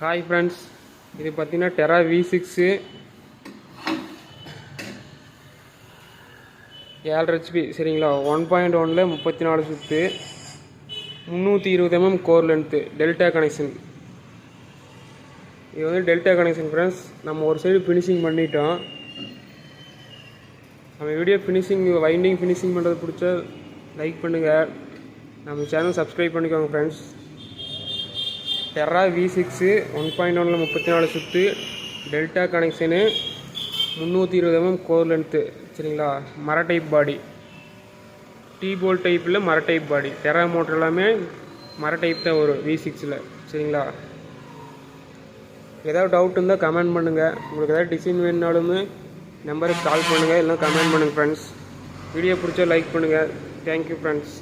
Hi friends, இது பார்த்தீங்கன்னா டெரா V6 7.5 HP சரிங்களா. 1.1ல் 34 சுற்று, 320 mm core length, delta connection. இது வந்து டெல்டா கனெக்ஷன் ஃப்ரெண்ட்ஸ். நம்ம ஒரு சைடு ஃபினிஷிங் பண்ணிட்டோம். நம்ம வீடியோ ஃபினிஷிங் வைண்டிங் ஃபினிஷிங் பண்ணுறது பிடிச்சா லைக் பண்ணுங்கள், நம்ம சேனல் சப்ஸ்கிரைப் பண்ணிக்கோங்க ஃப்ரெண்ட்ஸ். டெரா V6 1.1ல் 34 சுற்று, delta connection, 320 mm core length சரிங்களா. மர டைப் பாடி, டீ போல் டைப்பில் மர டைப் பாடி. டெரா மோட்டர் எல்லாமே மர டைப் தான் வரும் V6ல் சரிங்களா. ஏதாவது டவுட் இருந்தால் கமெண்ட் பண்ணுங்கள். உங்களுக்கு ஏதாவது டிசைன் வேணுனாலுமே நம்பருக்கு கால் பண்ணுங்கள், இல்லைனா கமெண்ட் பண்ணுங்கள் ஃப்ரெண்ட்ஸ். வீடியோ பிடிச்சா லைக் பண்ணுங்கள். Thank you friends.